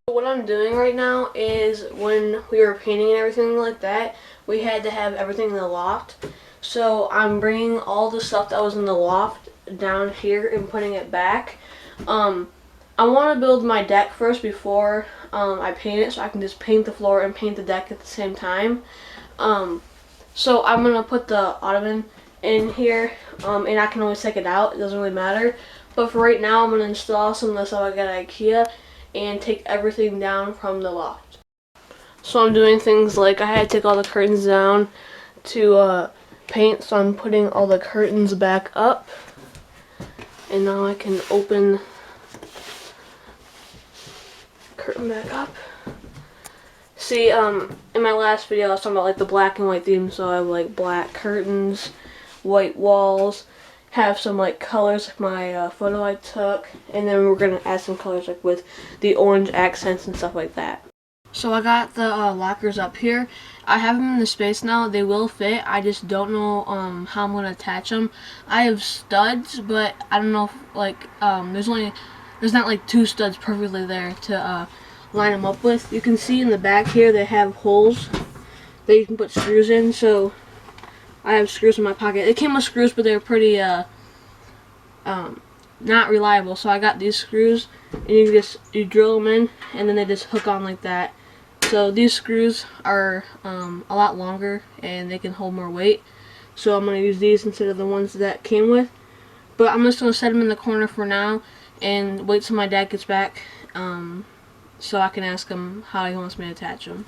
What I'm doing right now is when we were painting and everything like that, we had to have everything in the loft. So I'm bringing all the stuff that was in the loft down here and putting it back. I want to build my deck first before I paint it, so I can just paint the floor and paint the deck at the same time. So I'm going to put the ottoman in here, and I can always take it out. It doesn't really matter. But for right now, I'm going to install some of the stuff I got at IKEA and take everything down from the loft. So I'm doing things like I had to take all the curtains down to paint, so I'm putting all the curtains back up, and now I can open the curtain back up. See, in my last video I was talking about like the black and white theme, so I have like black curtains, white walls, have some like colors like my photo I took, and then we're gonna add some colors like with the orange accents and stuff like that. So I got the lockers up here. I have them in the space now. They will fit. I just don't know how I'm gonna attach them. I have studs, but I don't know if like there's not like two studs perfectly there to line them up with. You can see in the back here they have holes that you can put screws in, so I have screws in my pocket. It came with screws, but they're pretty not reliable, so I got these screws, and you drill them in, and then they just hook on like that. So these screws are a lot longer, and they can hold more weight, so I'm going to use these instead of the ones that came with. But I'm just going to set them in the corner for now and wait till my dad gets back, so I can ask him how he wants me to attach them.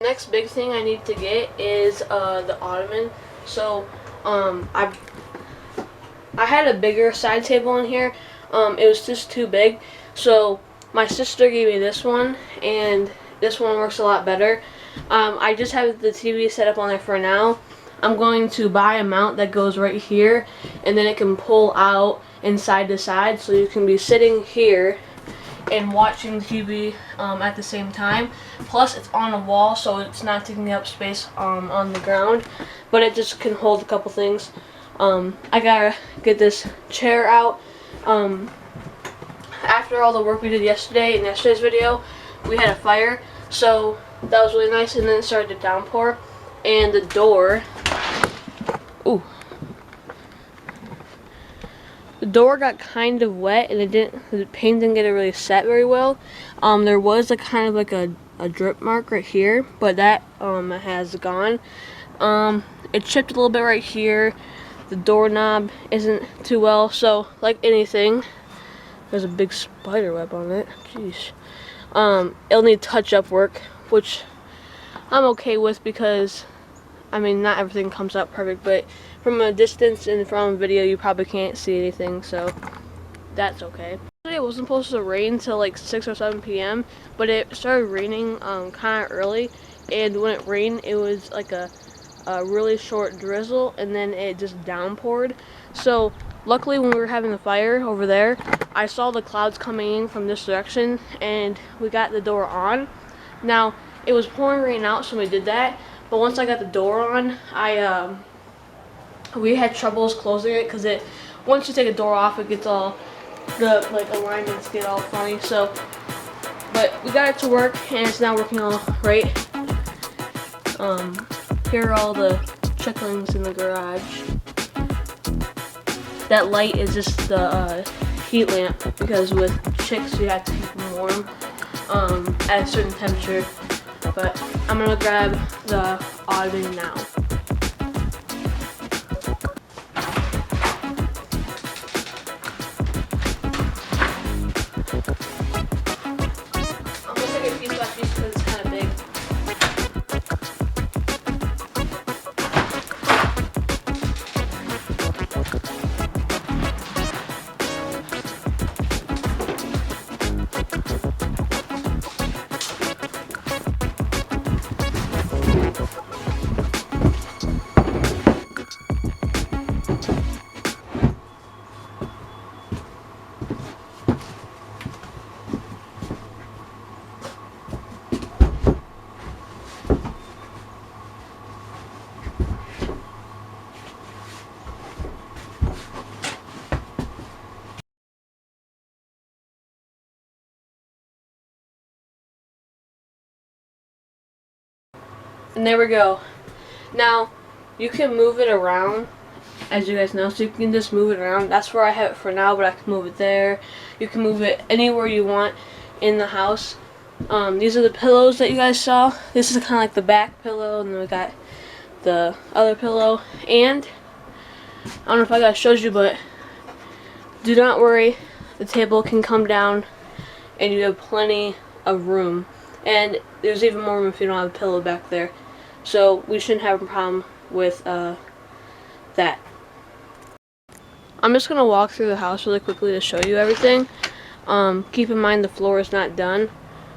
Next big thing I need to get is the ottoman. So I had a bigger side table in here. It was just too big, so my sister gave me this one, and this one works a lot better. I just have the TV set up on there for now. I'm going to buy a mount that goes right here, and then it can pull out and side to side, so you can be sitting here and watching TV at the same time. Plus it's on a wall, so it's not taking up space on the ground, but it just can hold a couple things. I gotta get this chair out. After all the work we did yesterday in yesterday's video, we had a fire, so that was really nice, and then it started to downpour, and the door, the door got kind of wet, and the paint didn't get it really set very well. There was kind of like a drip mark right here, but that has gone. It chipped a little bit right here. The doorknob isn't too well, so like anything, there's a big spider web on it. Jeez. It'll need touch-up work, which I'm okay with because, I mean, not everything comes out perfect, but from a distance and from a video, you probably can't see anything, so that's okay. It wasn't supposed to rain till like 6 or 7 p.m., but it started raining kind of early, and when it rained, it was like a really short drizzle, and then it just downpoured. So luckily, when we were having the fire over there, I saw the clouds coming in from this direction, and we got the door on. Now it was pouring rain out, so we did that, but once I got the door on, we had troubles closing it, because once you take a door off, it gets all the alignments get all funny. So but we got it to work, and it's now working all right. Here are all the chicklings in the garage. That light is just the heat lamp, because with chicks you have to keep them warm at a certain temperature. But I'm gonna grab the ottoman now. I'm gonna take it piece by piece because it's kind of big. And there we go. Now, you can move it around, as you guys know, so you can just move it around. That's where I have it for now, but I can move it there. You can move it anywhere you want in the house. These are the pillows that you guys saw. This is kind of like the back pillow, and then we got the other pillow. And I don't know if I guys showed you, but do not worry, the table can come down and you have plenty of room. And there's even more room if you don't have a pillow back there. So we shouldn't have a problem with that. I'm just going to walk through the house really quickly to show you everything. Keep in mind the floor is not done,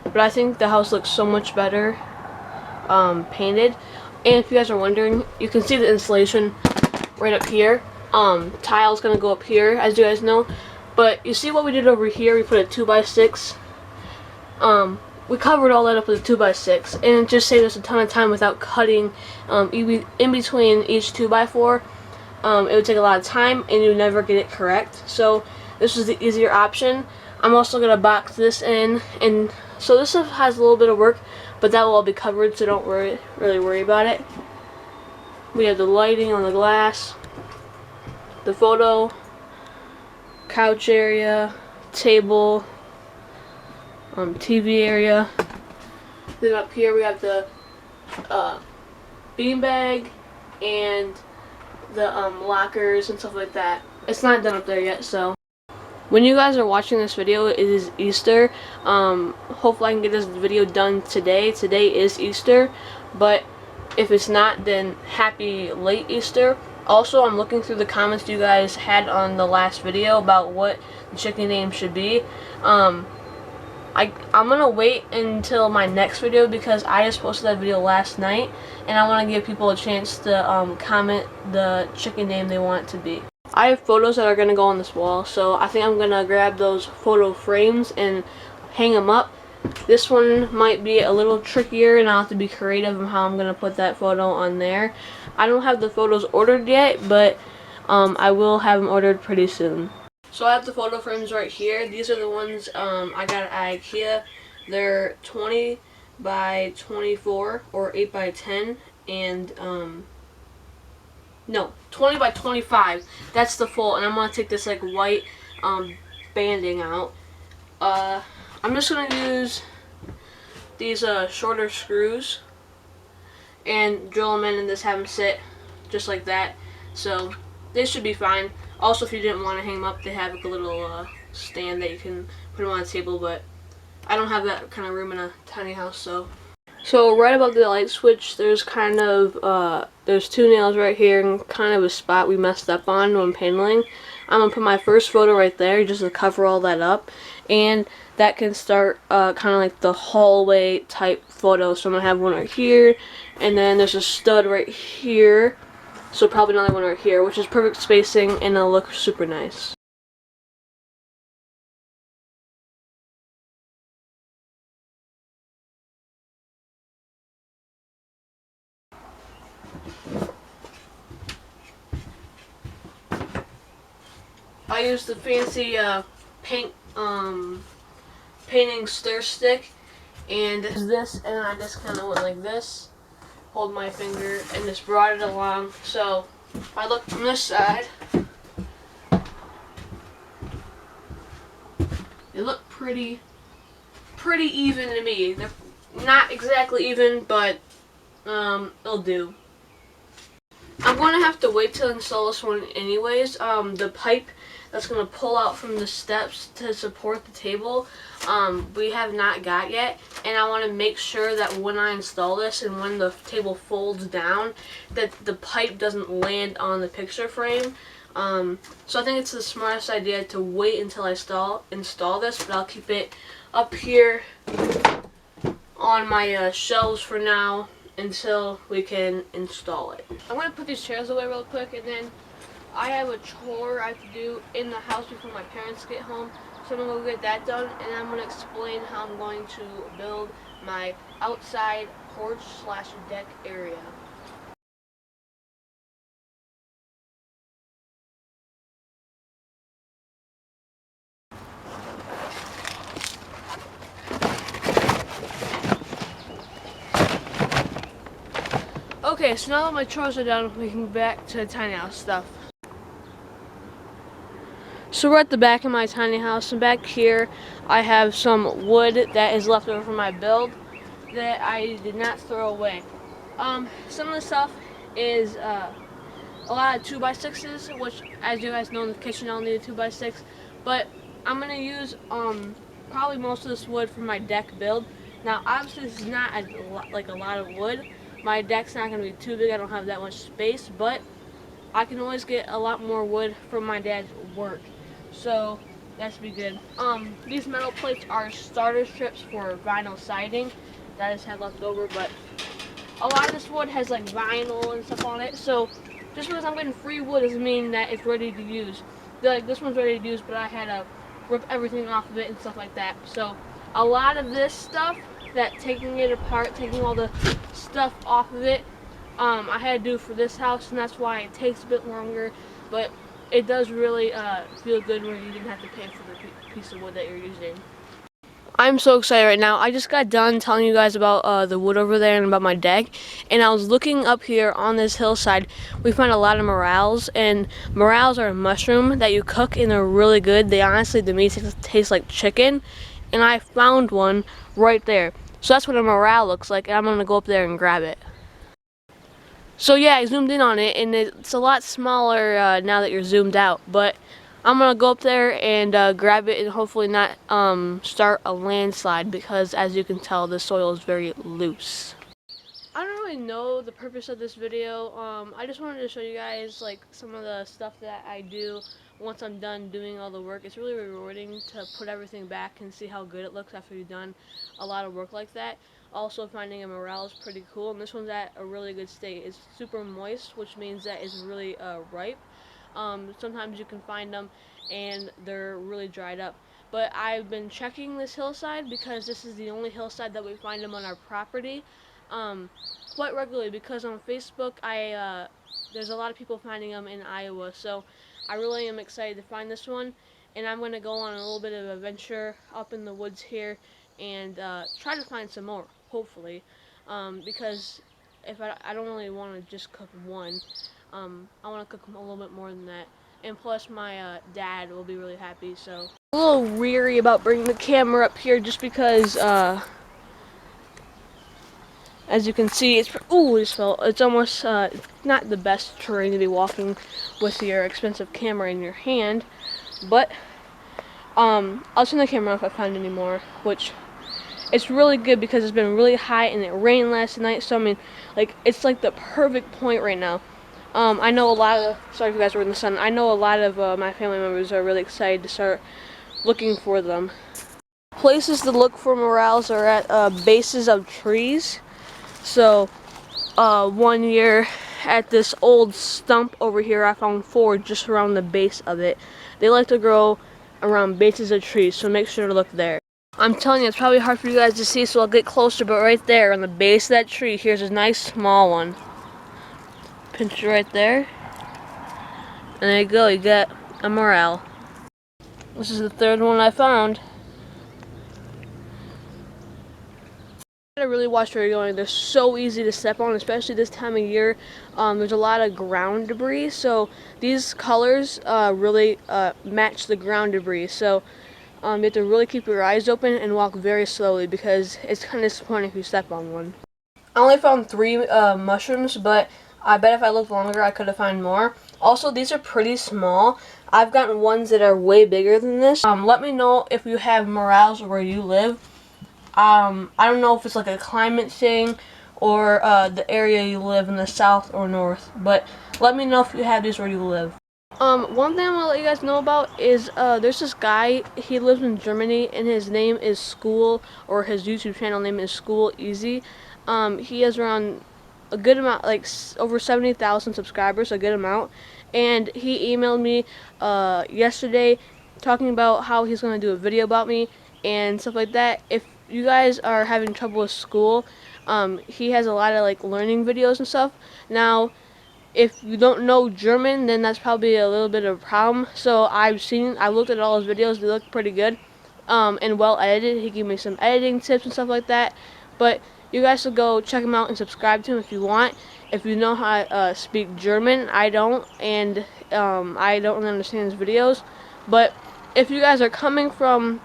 but I think the house looks so much better painted. And if you guys are wondering, you can see the insulation right up here. Tile's going to go up here, as you guys know. But you see what we did over here? We put a 2x6. We covered all that up with a 2x6, and it just saved us a ton of time without cutting in between each 2x4. It would take a lot of time, and you would never get it correct. So this is the easier option. I'm also going to box this in, and so this stuff has a little bit of work, but that will all be covered, so don't really worry about it. We have the lighting on the glass, the photo, couch area, table, TV area. Then up here we have the beanbag and the lockers and stuff like that. It's not done up there yet, so when you guys are watching this video, it is Easter. Hopefully I can get this video done today. Today is Easter, but if it's not, then happy late Easter. Also, I'm looking through the comments you guys had on the last video about what the chicken name should be. I'm gonna wait until my next video because I just posted that video last night, and I want to give people a chance to comment the chicken name they want it to be. I have photos that are gonna go on this wall, so I think I'm gonna grab those photo frames and hang them up. This one might be a little trickier, and I'll have to be creative in how I'm gonna put that photo on there. I don't have the photos ordered yet, but I will have them ordered pretty soon. So I have the photo frames right here. These are the ones I got at IKEA. They're 20 by 24 or 8 by 10, and no, 20 by 25. That's the full, and I'm gonna take this like white banding out. I'm just gonna use these shorter screws and drill them in and just have them sit just like that. So this should be fine. Also, if you didn't want to hang them up, they have like a little stand that you can put them on a table, but I don't have that kind of room in a tiny house, so. So right above the light switch, there's kind of, there's two nails right here and kind of a spot we messed up on when paneling. I'm going to put my first photo right there just to cover all that up, and that can start kind of like the hallway type photo. So I'm going to have one right here, and then there's a stud right here. So probably another one right here, which is perfect spacing, and it'll look super nice. I used the fancy painting stir stick, and this, and I just kind of went like this. Hold my finger and just brought it along. So if I look from this side, they look pretty even to me. They're not exactly even, but it'll do. I'm going to have to wait till I install this one anyways. The pipe that's going to pull out from the steps to support the table, we have not got yet, and I want to make sure that when I install this and when the table folds down, that the pipe doesn't land on the picture frame. So I think it's the smartest idea to wait until I install this, but I'll keep it up here on my shelves for now until we can install it. I'm going to put these chairs away real quick, and then I have a chore I have to do in the house before my parents get home. So I'm going to go get that done, and I'm going to explain how I'm going to build my outside porch / deck area. Okay, so now that my chores are done, we can get back to the tiny house stuff. So we're at the back of my tiny house, and back here I have some wood that is left over from my build that I did not throw away. Some of the stuff is a lot of 2x6s, which, as you guys know, in the kitchen I'll need a 2x6, but I'm gonna use probably most of this wood for my deck build. Now obviously this is not like a lot of wood. My deck's not gonna be too big, I don't have that much space, but I can always get a lot more wood from my dad's work, so that should be good. These metal plates are starter strips for vinyl siding that I just had left over, but a lot of this wood has like vinyl and stuff on it, so just because I'm getting free wood doesn't mean that it's ready to use. Like, this one's ready to use, but I had to rip everything off of it and stuff like that. So a lot of this stuff, that taking it apart, taking all the stuff off of it, I had to do for this house, and that's why it takes a bit longer, but it does really feel good when you didn't have to pay for the piece of wood that you're using. I'm so excited right now. I just got done telling you guys about the wood over there and about my deck, and I was looking up here on this hillside. We found a lot of morels, and morels are a mushroom that you cook, and they're really good. They honestly, the meat tastes like chicken, and I found one right there. So that's what a morel looks like, and I'm gonna go up there and grab it. So yeah, I zoomed in on it, and it's a lot smaller now that you're zoomed out, but I'm gonna go up there and grab it and hopefully not start a landslide, because as you can tell, the soil is very loose. I don't really know the purpose of this video. I just wanted to show you guys like some of the stuff that I do once I'm done doing all the work. It's really rewarding to put everything back and see how good it looks after you've done a lot of work like that. Also, finding a morel is pretty cool, and this one's at a really good state. It's super moist, which means that it's really ripe. Sometimes you can find them and they're really dried up. But I've been checking this hillside because this is the only hillside that we find them on our property. Quite regularly, because on Facebook there's a lot of people finding them in Iowa, so I really am excited to find this one, and I'm going to go on a little bit of a venture up in the woods here and try to find some more, hopefully, because if I don't really want to just cook one. I want to cook a little bit more than that, and plus my dad will be really happy. So I'm a little weary about bringing the camera up here just because as you can see, it's it's almost not the best terrain to be walking with your expensive camera in your hand, but I'll turn the camera off if I find any more, which it's really good because it's been really hot and it rained last night, so I mean, like, it's like the perfect point right now. I know a lot of, sorry if you guys were in the sun, I know a lot of my family members are really excited to start looking for them. Places to look for morels are at bases of trees. So, one year at this old stump over here, I found 4 just around the base of it. They like to grow around bases of trees, so make sure to look there. I'm telling you, it's probably hard for you guys to see, so I'll get closer, but right there on the base of that tree, here's a nice small one. Pinch it right there. And there you go, you got a morel. This is the 3rd one I found. You gotta really watch where you're going. They're so easy to step on, especially this time of year. There's a lot of ground debris, so these colors really match the ground debris. So you have to really keep your eyes open and walk very slowly, because it's kind of disappointing if you step on one. I only found 3 mushrooms, but I bet if I looked longer I could have found more. Also, these are pretty small. I've gotten ones that are way bigger than this. Let me know if you have morels where you live. I don't know if it's like a climate thing or the area you live in, the south or north, but let me know if you have these where you live. One thing I'm gonna let you guys know about is there's this guy, he lives in Germany, and his name is or his YouTube channel name is schooleasy. He has around a good amount, like over 70,000 subscribers, a good amount, and he emailed me yesterday talking about how he's gonna do a video about me and stuff like that. If you guys are having trouble with school, he has a lot of like learning videos and stuff. Now, if you don't know German, then that's probably a little bit of a problem. So I looked at all his videos, they look pretty good and well edited. He gave me some editing tips and stuff like that. But you guys should go check him out and subscribe to him if you want. if you know how to speak German. I don't, and I don't really understand his videos. But if you guys are coming from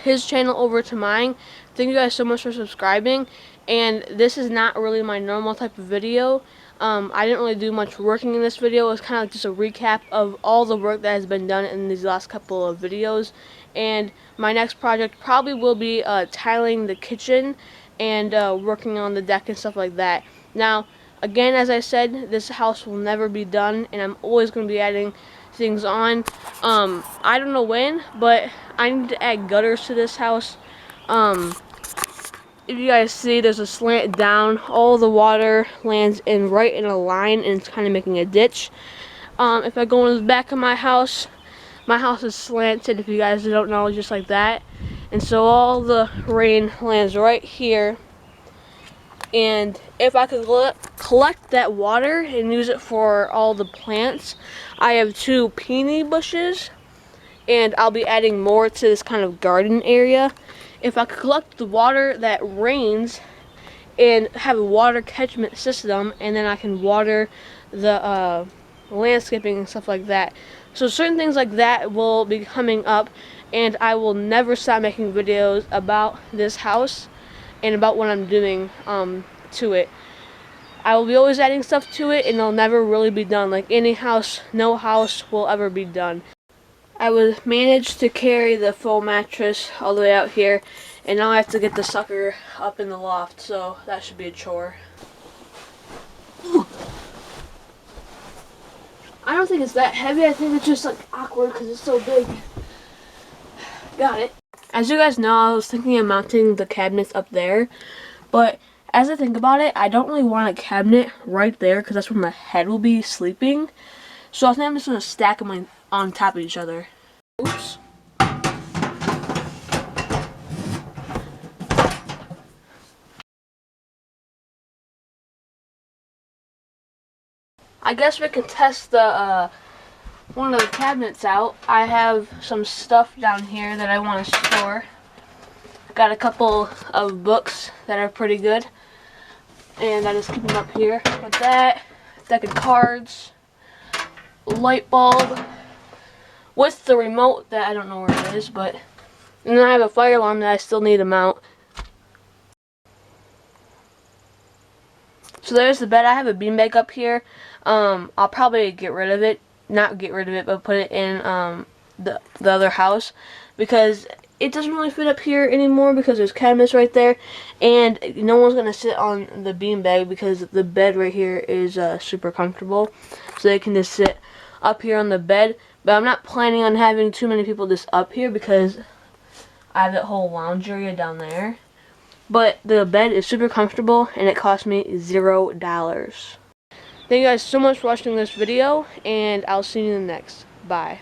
his channel over to mine, thank you guys so much for subscribing. And this is not really my normal type of video. I didn't really do much working in this video. It was kind of like just a recap of all the work that has been done in these last couple of videos. And my next project probably will be tiling the kitchen and working on the deck and stuff like that. Now, again, as I said, this house will never be done, and I'm always going to be adding things on. I don't know when, but I need to add gutters to this house. If you guys see, there's a slant down. All the water lands right in a line, and it's kind of making a ditch. If I go in the back of my house is slanted, if you guys don't know, just like that. And so all the rain lands right here. And if I could collect that water and use it for all the plants, I have 2 peony bushes, and I'll be adding more to this kind of garden area. If I could collect the water that rains and have a water catchment system, and then I can water the landscaping and stuff like that. So certain things like that will be coming up, and I will never stop making videos about this house and about what I'm doing to it. I will be always adding stuff to it, and it'll never really be done. Like any house, no house will ever be done. I would manage to carry the full mattress all the way out here, and now I have to get the sucker up in the loft, so that should be a chore. I don't think it's that heavy. I think it's just like awkward because it's so big. Got it. As you guys know, I was thinking of mounting the cabinets up there, but as I think about it, I don't really want a cabinet right there because that's where my head will be sleeping. So I think I'm just going to stack them on top of each other. Oops. I guess we can test the one of the cabinets out. I have some stuff down here that I want to store. Got a couple of books that are pretty good, and I just keep them up here with that. Deck of cards, light bulb with the remote that I don't know where it is, but and then I have a fire alarm that I still need to mount. So there's the bed. I have a beanbag up here. I'll probably get rid of it. Not get rid of it, but put it in the other house because it doesn't really fit up here anymore because there's cabinets right there, and no one's gonna sit on the beanbag because the bed right here is super comfortable, so they can just sit up here on the bed. But I'm not planning on having too many people just up here because I have that whole lounge area down there. But the bed is super comfortable, and it cost me $0. Thank you guys so much for watching this video, and I'll see you in the next. Bye.